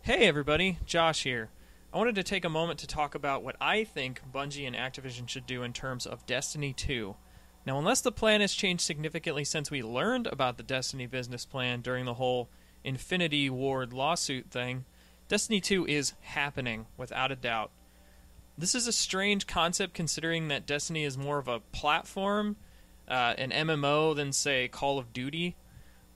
Hey everybody, Josh here. I wanted to take a moment to talk about what I think Bungie and Activision should do in terms of Destiny 2. Now, unless the plan has changed significantly since we learned about the Destiny business plan during the whole Infinity Ward lawsuit thing, Destiny 2 is happening, without a doubt. This is a strange concept considering that Destiny is more of a platform, an MMO than, say, Call of Duty.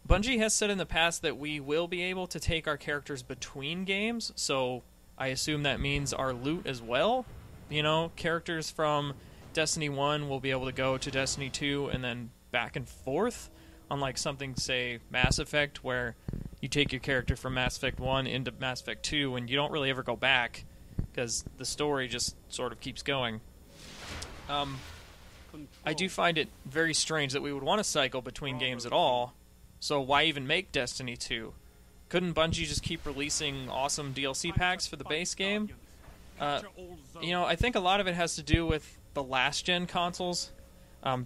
Bungie has said in the past that we will be able to take our characters between games, so I assume that means our loot as well. You know, characters from Destiny 1 will be able to go to Destiny 2 and then back and forth, unlike something, say, Mass Effect, where you take your character from Mass Effect 1 into Mass Effect 2 and you don't really ever go back, because the story just sort of keeps going. I do find it very strange that we would want to cycle between games at all. So why even make Destiny 2? Couldn't Bungie just keep releasing awesome DLC packs for the base game? I think a lot of it has to do with the last-gen consoles.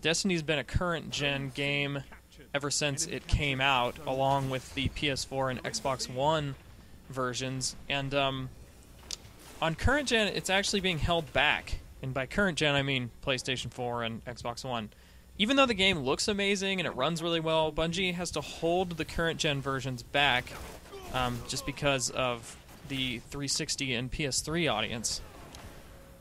Destiny's been a current-gen game ever since it came out, along with the PS4 and Xbox One versions. And on current-gen, it's actually being held back. And by current-gen, I mean PlayStation 4 and Xbox One. Even though the game looks amazing and it runs really well, Bungie has to hold the current-gen versions back just because of the 360 and PS3 audience.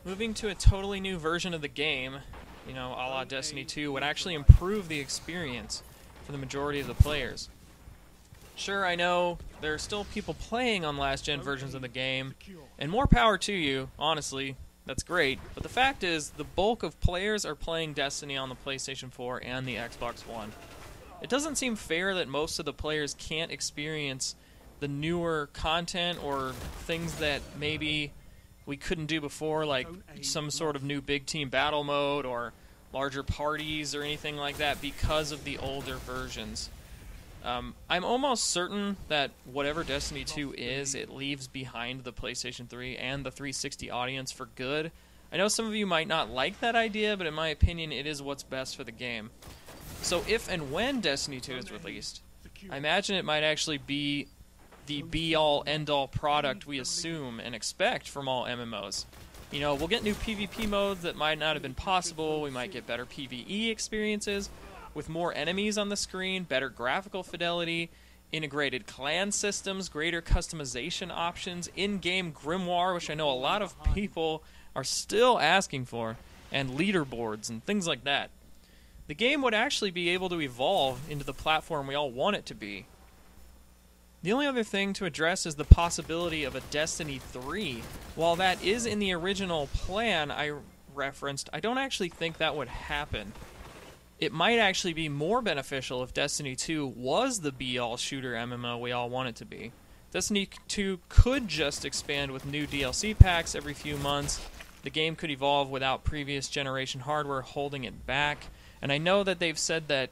Moving to a totally new version of the game, a la Destiny 2, would actually improve the experience for the majority of the players. Sure, I know there are still people playing on last-gen versions of the game, and more power to you, honestly. That's great, but the fact is, the bulk of players are playing Destiny on the PlayStation 4 and the Xbox One. It doesn't seem fair that most of the players can't experience the newer content or things that maybe we couldn't do before, like some sort of new big team battle mode or larger parties or anything like that because of the older versions. I'm almost certain that whatever Destiny 2 is, it leaves behind the PlayStation 3 and the 360 audience for good. I know some of you might not like that idea, but in my opinion, it is what's best for the game. So if and when Destiny 2 is released, I imagine it might actually be the be-all, end-all product we assume and expect from all MMOs. We'll get new PvP modes that might not have been possible, we might get better PvE experiences, with more enemies on the screen, better graphical fidelity, integrated clan systems, greater customization options, in-game grimoire, which I know a lot of people are still asking for, and leaderboards and things like that. The game would actually be able to evolve into the platform we all want it to be. The only other thing to address is the possibility of a Destiny 3. While that is in the original plan I referenced, I don't actually think that would happen. It might actually be more beneficial if Destiny 2 was the be-all shooter MMO we all want it to be. Destiny 2 could just expand with new DLC packs every few months. The game could evolve without previous generation hardware holding it back. And I know that they've said that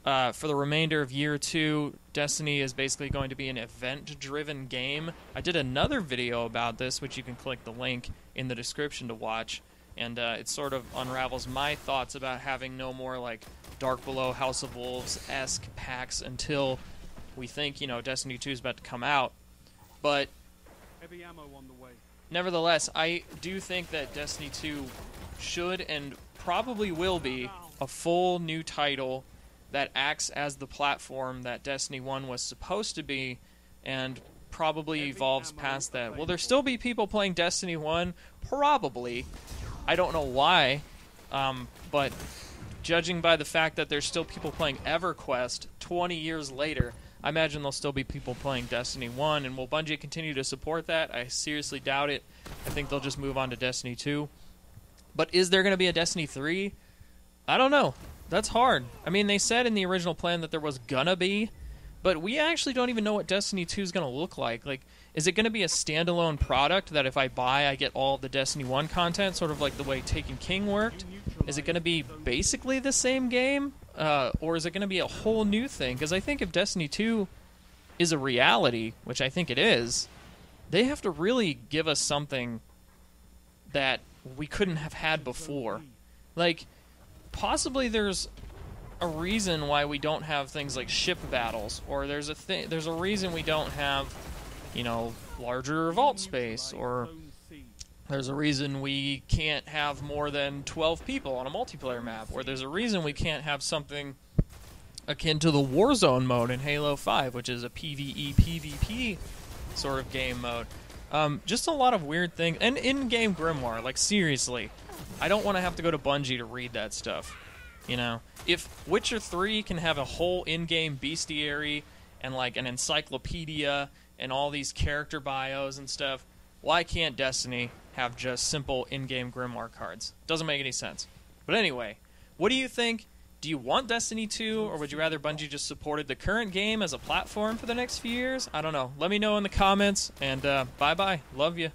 for the remainder of Year 2, Destiny is basically going to be an event-driven game. I did another video about this, which you can click the link in the description to watch. And it sort of unravels my thoughts about having no more like Dark Below, House of Wolves-esque packs until we think, Destiny 2 is about to come out. But heavy ammo on the way. Nevertheless, I do think that Destiny 2 should and probably will be a full new title that acts as the platform that Destiny 1 was supposed to be and probably evolves past that. Will there still be people playing Destiny 1? Probably. I don't know why, but judging by the fact that there's still people playing EverQuest 20 years later, I imagine there'll still be people playing Destiny 1, and will Bungie continue to support that? I seriously doubt it. I think they'll just move on to Destiny 2. But is there going to be a Destiny 3? I don't know. That's hard. I mean, they said in the original plan that there was gonna be, but we actually don't even know what Destiny 2 is going to look like. Like, is it going to be a standalone product that if I buy, I get all the Destiny 1 content, sort of like the way Taken King worked? Is it going to be basically the same game? Or is it going to be a whole new thing? Because I think if Destiny 2 is a reality, which I think it is, they have to really give us something that we couldn't have had before. Like, possibly there's a reason why we don't have things like ship battles, or there's a reason we don't have larger vault space, or there's a reason we can't have more than 12 people on a multiplayer map, or there's a reason we can't have something akin to the Warzone mode in Halo 5, which is a PvE, PvP sort of game mode. Just a lot of weird things. And in-game grimoire, like, seriously, I don't want to have to go to Bungie to read that stuff. If Witcher 3 can have a whole in-game bestiary and, like, an encyclopedia and all these character bios and stuff, why can't Destiny have just simple in-game grimoire cards? Doesn't make any sense. But anyway, what do you think? Do you want Destiny 2, or would you rather Bungie just supported the current game as a platform for the next few years? I don't know. Let me know in the comments, and bye-bye. Love you.